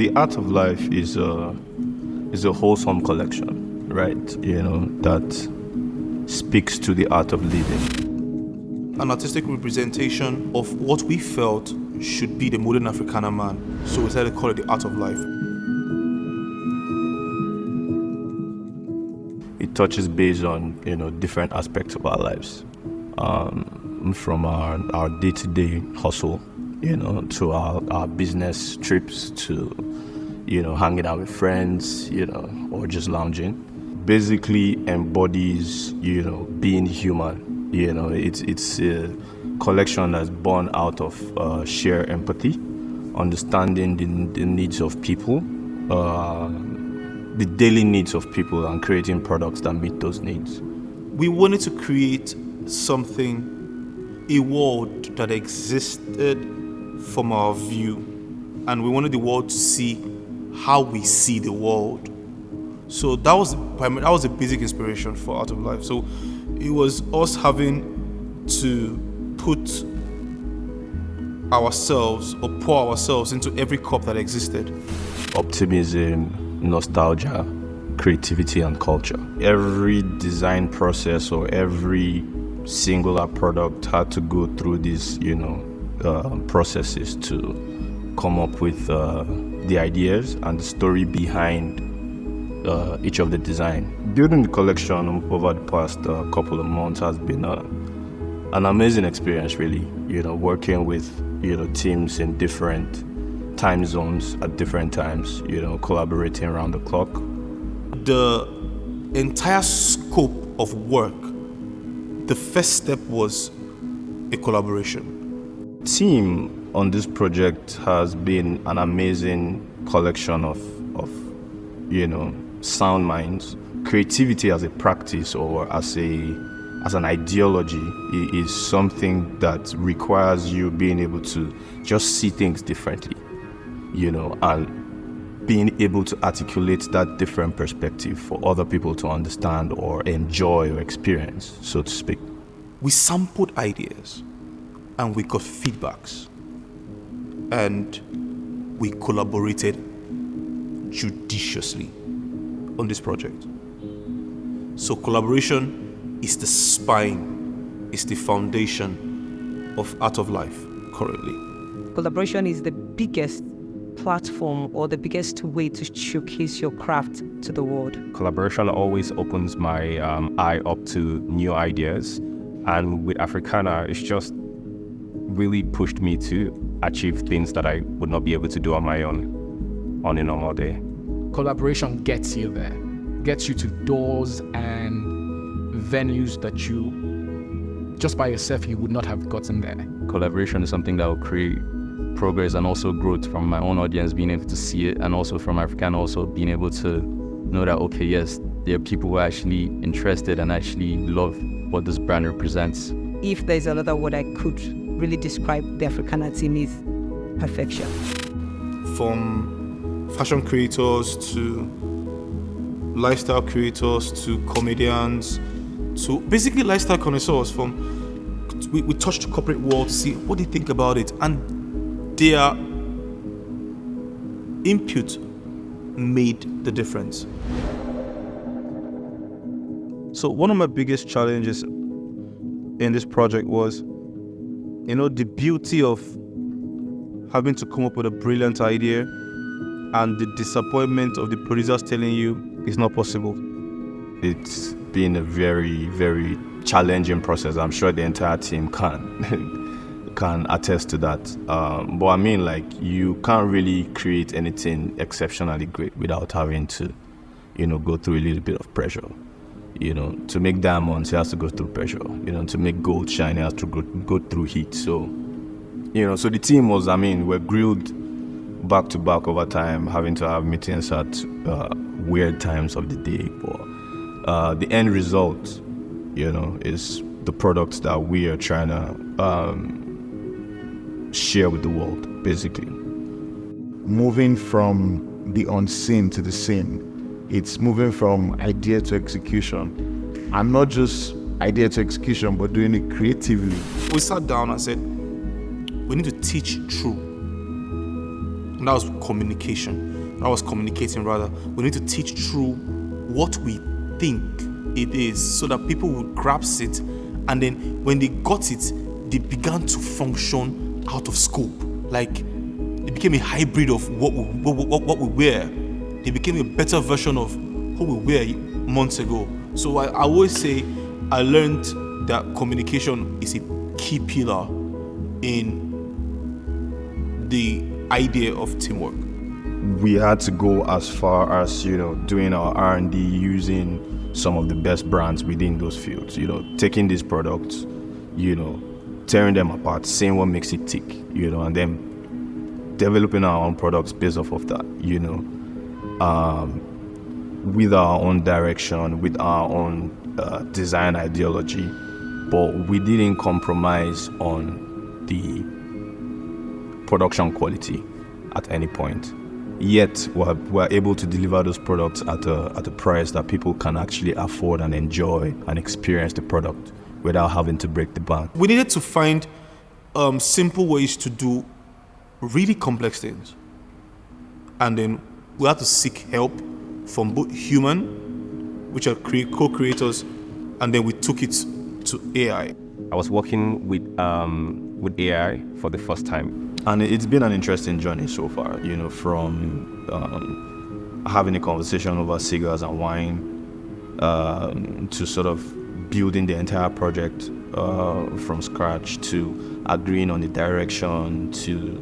The Art of Life is a wholesome collection, right? That speaks to the art of living. An artistic representation of what we felt should be the modern Africana man. So we decided to call it The Art of Life. It touches base on, different aspects of our lives. From our day-to-day hustle, to our business trips, to, hanging out with friends, or just lounging. Basically embodies, being human. It's a collection that's born out of sheer empathy, understanding the needs of people, the daily needs of people, and creating products that meet those needs. We wanted to create something, a world that existed from our view, and we wanted the world to see how we see the world. So that was the basic inspiration for Art of Life. So it was us having to put ourselves or pour ourselves into every cup that existed. Optimism, nostalgia, creativity, and culture. Every design process or every singular product had to go through these, processes to come up with the ideas and the story behind each of the design. Building the collection over the past couple of months has been an amazing experience, really. Working with teams in different time zones at different times, collaborating around the clock. The entire scope of work, the first step was a collaboration. Team on this project has been an amazing collection of sound minds. Creativity as a practice or as an ideology is something that requires you being able to just see things differently, and being able to articulate that different perspective for other people to understand or enjoy or experience, so to speak. We sampled ideas and we got feedbacks, and we collaborated judiciously on this project. So collaboration is the spine, is the foundation of Art of Life currently. Collaboration is the biggest platform or the biggest way to showcase your craft to the world. Collaboration always opens my eye up to new ideas, and with Africana, it's just really pushed me to achieve things that I would not be able to do on my own on a normal day. Collaboration gets you there, gets you to doors and venues that you, just by yourself, you would not have gotten there. Collaboration is something that will create progress and also growth from my own audience being able to see it, and also from Africana also being able to know that, okay, yes, there are people who are actually interested and actually love what this brand represents. If there's another word I could really describe the Africana team is perfection. From fashion creators to lifestyle creators to comedians to basically lifestyle connoisseurs. We touched the corporate world to see what they think about it, and their input made the difference. So one of my biggest challenges in this project was, the beauty of having to come up with a brilliant idea and the disappointment of the producers telling you it's not possible. It's been a very, very challenging process. I'm sure the entire team can attest to that. But I mean, you can't really create anything exceptionally great without having to, go through a little bit of pressure. To make diamonds, it has to go through pressure. To make gold shine, it has to go through heat. So, so the team was, we're grilled back to back over time, having to have meetings at weird times of the day. But the end result, is the products that we are trying to share with the world, basically. Moving from the unseen to the seen. It's moving from idea to execution. And not just idea to execution, but doing it creatively. We sat down and said, we need to teach through. And that was communication. That was communicating rather. We need to teach through what we think it is so that people will grasp it, and then when they got it, they began to function out of scope. Like it became a hybrid of what we were. They became a better version of who we were months ago. So I always say I learned that communication is a key pillar in the idea of teamwork. We had to go as far as, doing our R&D using some of the best brands within those fields, taking these products, tearing them apart, seeing what makes it tick, and then developing our own products based off of that, with our own direction, with our own design ideology, but we didn't compromise on the production quality at any point. Yet we're able to deliver those products at a price that people can actually afford and enjoy and experience the product without having to break the bank. We needed to find simple ways to do really complex things, and then we had to seek help from both human, which are co-creators, and then we took it to AI. I was working with AI for the first time. And it's been an interesting journey so far, from having a conversation over cigars and wine to sort of building the entire project from scratch, to agreeing on the direction, to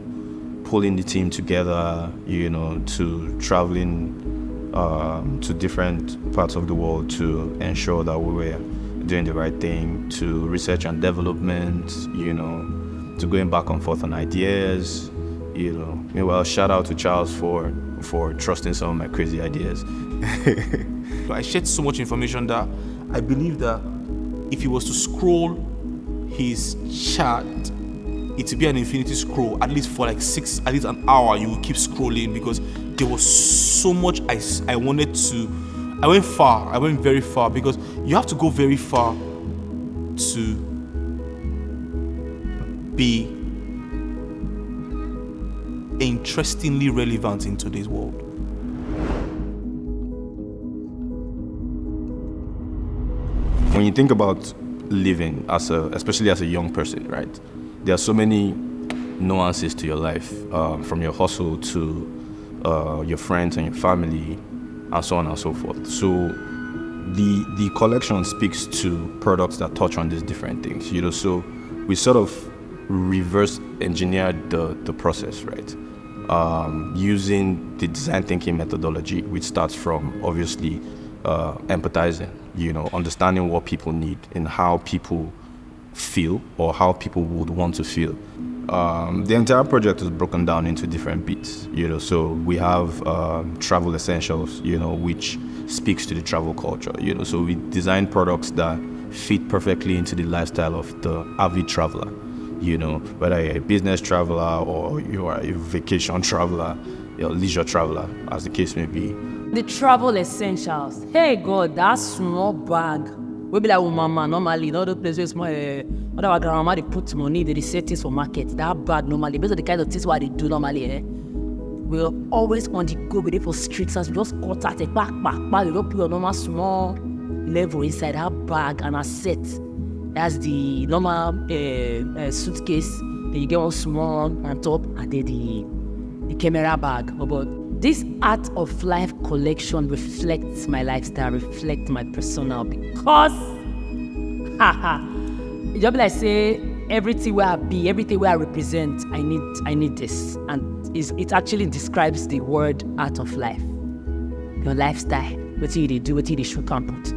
pulling the team together, to traveling to different parts of the world to ensure that we were doing the right thing, to research and development, to going back and forth on ideas, Well, shout out to Charles for trusting some of my crazy ideas. I shared so much information that I believe that if he was to scroll his chat, it would be an infinity scroll, at least for like at least an hour. You will keep scrolling because there was so much I wanted to. I went very far, because you have to go very far to be interestingly relevant in today's world. When you think about living especially as a young person, right? There are so many nuances to your life, from your hustle to your friends and your family, and so on and so forth. So the collection speaks to products that touch on these different things, So we sort of reverse engineered the process, right? Using the design thinking methodology, which starts from obviously empathizing, understanding what people need and how people feel or how people would want to feel. The entire project is broken down into different bits, So we have travel essentials, which speaks to the travel culture, So we design products that fit perfectly into the lifestyle of the avid traveler, whether you're a business traveler or you are a vacation traveler, leisure traveler, as the case may be. The travel essentials. Hey God, that small bag. We be like, oh mama, normally in other places, our grandma they put money, they set things for market. That bag normally, based on the kind of things what they do normally, we're always on the go with it for streets. As we just cut out a back, you don't put your normal small level inside that bag and a set. That's the normal suitcase. Then you get one small on top, and then the camera bag. But this Art of Life collection reflects my lifestyle, reflects my persona, because it's just like say everything where I be, everything where I represent, I need this, and it actually describes the word art of life. Your lifestyle, what you do, what you should and put.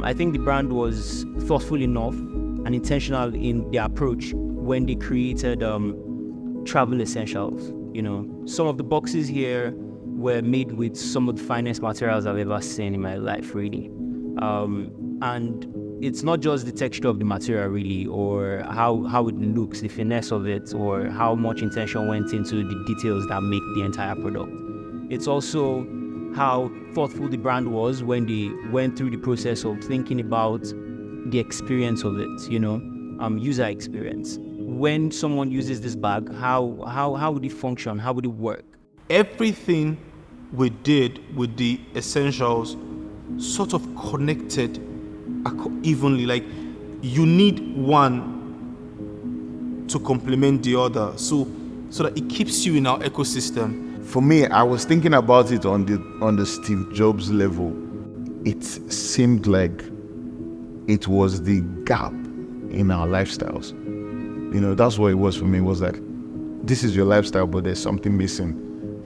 I think the brand was thoughtful enough and intentional in their approach when they created travel essentials. Some of the boxes here were made with some of the finest materials I've ever seen in my life, really. And it's not just the texture of the material, really, or how it looks, the finesse of it, or how much intention went into the details that make the entire product. It's also how thoughtful the brand was when they went through the process of thinking about the experience of it, user experience. When someone uses this bag, how would it function? How would it work? everything we did with the essentials sort of connected evenly. Like, you need one to complement the other, so that it keeps you in our ecosystem. For me, I was thinking about it on the Steve Jobs level. It seemed like it was the gap in our lifestyles. That's what it was for me. It was like, this is your lifestyle, but there's something missing.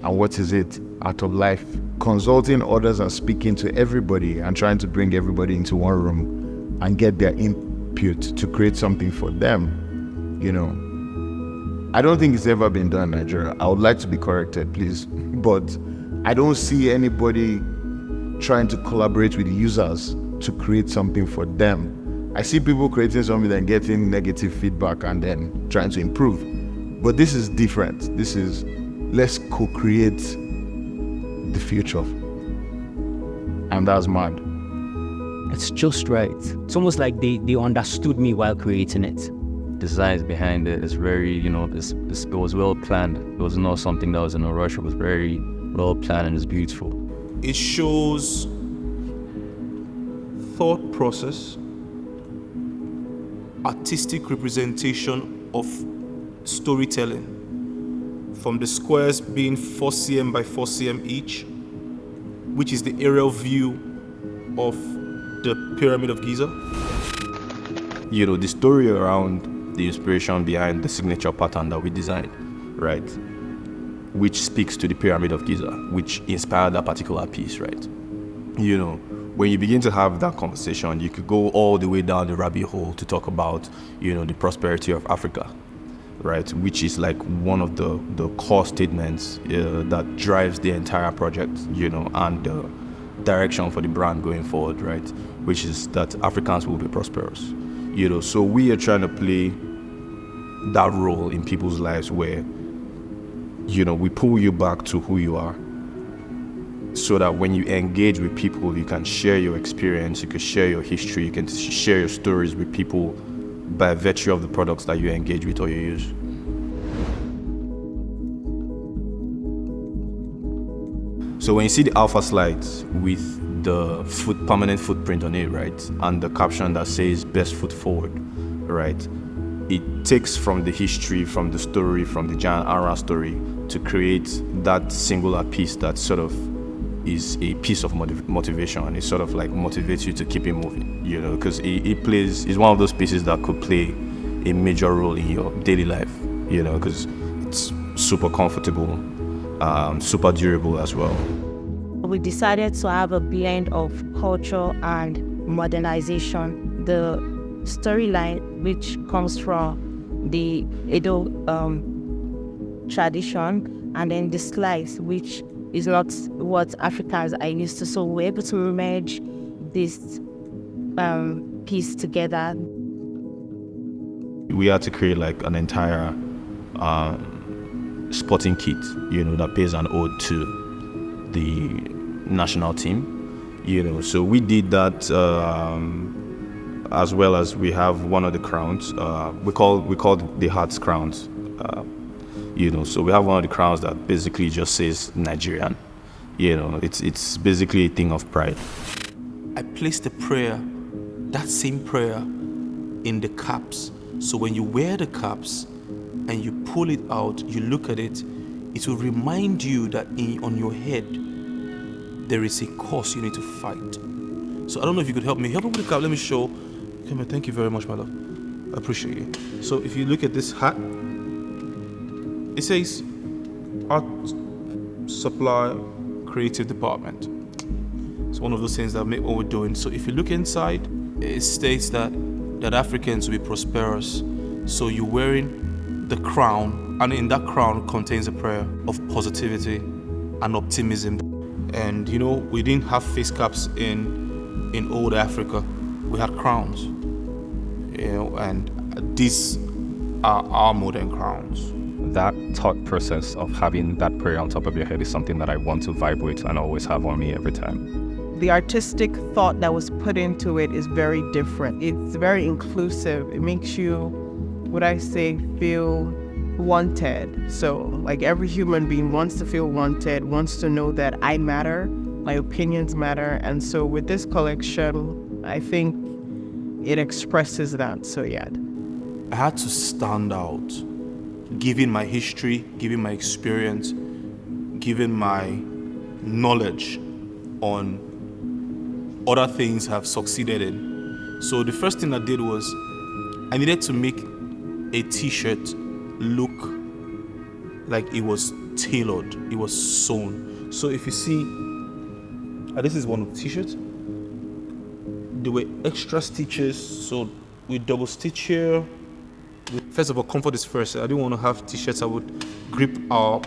And what is it? Art of life. Consulting others and speaking to everybody and trying to bring everybody into one room and get their input to create something for them. I don't think it's ever been done in Nigeria. I would like to be corrected, please. But I don't see anybody trying to collaborate with users to create something for them. I see people creating something and getting negative feedback and then trying to improve. But this is different. This is, let's co-create the future. And that's mad. It's just right. It's almost like they understood me while creating it. Designs behind it is very, it was well planned. It was not something that was in a rush. It was very well planned and it's beautiful. It shows thought process, artistic representation of storytelling, from the squares being 4 cm by 4 cm each, which is the aerial view of the Pyramid of Giza. The story around the inspiration behind the signature pattern that we designed, right? Which speaks to the Pyramid of Giza, which inspired that particular piece, right? When you begin to have that conversation, you could go all the way down the rabbit hole to talk about, the prosperity of Africa, right? Which is like one of the core statements that drives the entire project, and the direction for the brand going forward, right? Which is that Africans will be prosperous. So we are trying to play that role in people's lives where, we pull you back to who you are, so that when you engage with people, you can share your experience, you can share your history, you can share your stories with people by virtue of the products that you engage with or you use. So when you see the alpha slides with the permanent footprint on it, right, and the caption that says best foot forward, right, it takes from the history, from the story, from the Jan Ara story to create that singular piece that sort of is a piece of motivation. It sort of like motivates you to keep it moving, because it's one of those pieces that could play a major role in your daily life, because it's super comfortable, super durable as well. We decided to have a blend of culture and modernization. The storyline, which comes from the Edo tradition, and then the slice, which is not what Africans are used to. So we're able to merge this piece together. We had to create like an entire sporting kit, that pays an ode to the national team, So we did that, as well as we have one of the crowns. We call the Hearts crowns. So we have one of the crowns that basically just says Nigerian. It's basically a thing of pride. I placed a prayer, that same prayer, in the caps. So when you wear the caps and you pull it out, you look at it, it will remind you that on your head there is a cause you need to fight. So I don't know if you could help me. Help me with the cap. Let me show. Come here. Thank you very much, my love. I appreciate you. So if you look at this hat, it says Art Supply Creative Department. It's one of those things that make what we're doing. So if you look inside, it states that Africans will be prosperous. So you're wearing the crown, and in that crown contains a prayer of positivity and optimism. And we didn't have face caps in old Africa. We had crowns, and these are our modern crowns. That thought process of having that prayer on top of your head is something that I want to vibe with and always have on me every time. The artistic thought that was put into it is very different. It's very inclusive. It makes you, feel wanted. So, like, every human being wants to feel wanted, wants to know that I matter, my opinions matter. And so with this collection, I think it expresses that. So yeah. I had to stand out, given my history, given my experience, given my knowledge on other things I've succeeded in. So the first thing I did was I needed to make a t-shirt look like it was tailored, it was sewn. So if you see, this is one of the t-shirts. There were extra stitches, so we double stitch here. First of all, comfort is first. I didn't want to have t-shirts that would grip our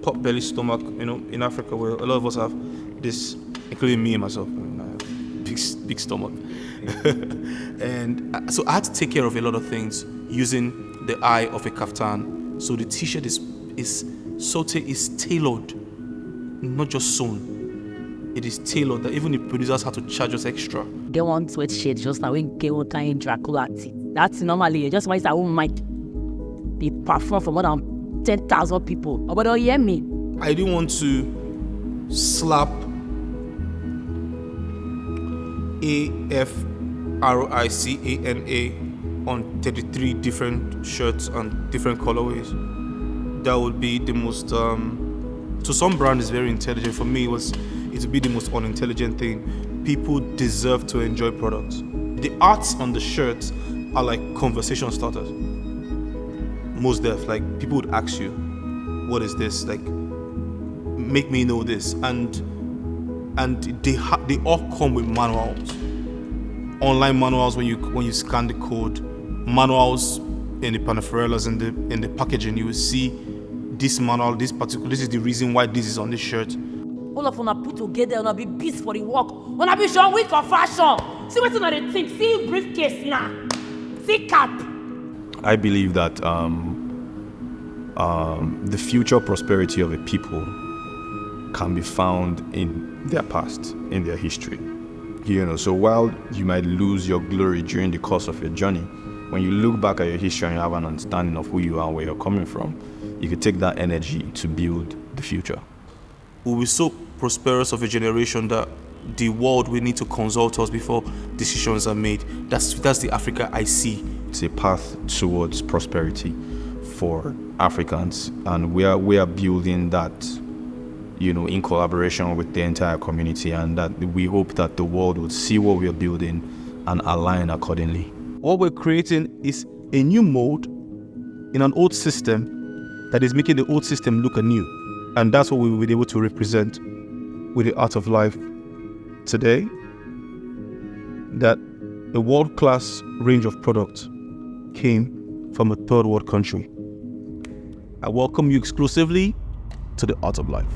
pot belly stomach. You know, in Africa where a lot of us have this, including me and myself, I have big stomach. And so I had to take care of a lot of things using the eye of a kaftan. So the t-shirt is tailored, not just sewn. It is tailored that even the producers had to charge us extra. Get one sweatshirt just now when get one kind Dracula tea. That's normally just why I won't mind. They perform for more than 10,000 people. But don't hear me. I didn't want to slap AFRICANA on 33 different shirts and different colorways. That would be the most to some brand is very intelligent. For me, it would be the most unintelligent thing. People deserve to enjoy products. The arts on the shirts are like conversation starters. Most def, like people would ask you, "What is this?" Like, make me know this, and they all come with manuals, online manuals when you scan the code, manuals in the peripherals in the packaging. You will see this manual, this is the reason why this is on this shirt. All of them put together and be beast for the work. When I be sure week of fashion. See what's another thing. See briefcase now. See cap. I believe that the future prosperity of a people can be found in their past, in their history. You know, so while you might lose your glory during the course of your journey, when you look back at your history and you have an understanding of who you are and where you're coming from, you can take that energy to build the future. We'll be so prosperous of a generation that the world will need to consult us before decisions are made. That's the Africa I see. It's a path towards prosperity for Africans, and we are building that, you know, in collaboration with the entire community, and that we hope that the world will see what we are building and align accordingly. What we're creating is a new mode in an old system that is making the old system look anew. And that's what we will be able to represent with the Art of Life today. That a world-class range of products came from a third world country. I welcome you exclusively to the Art of Life.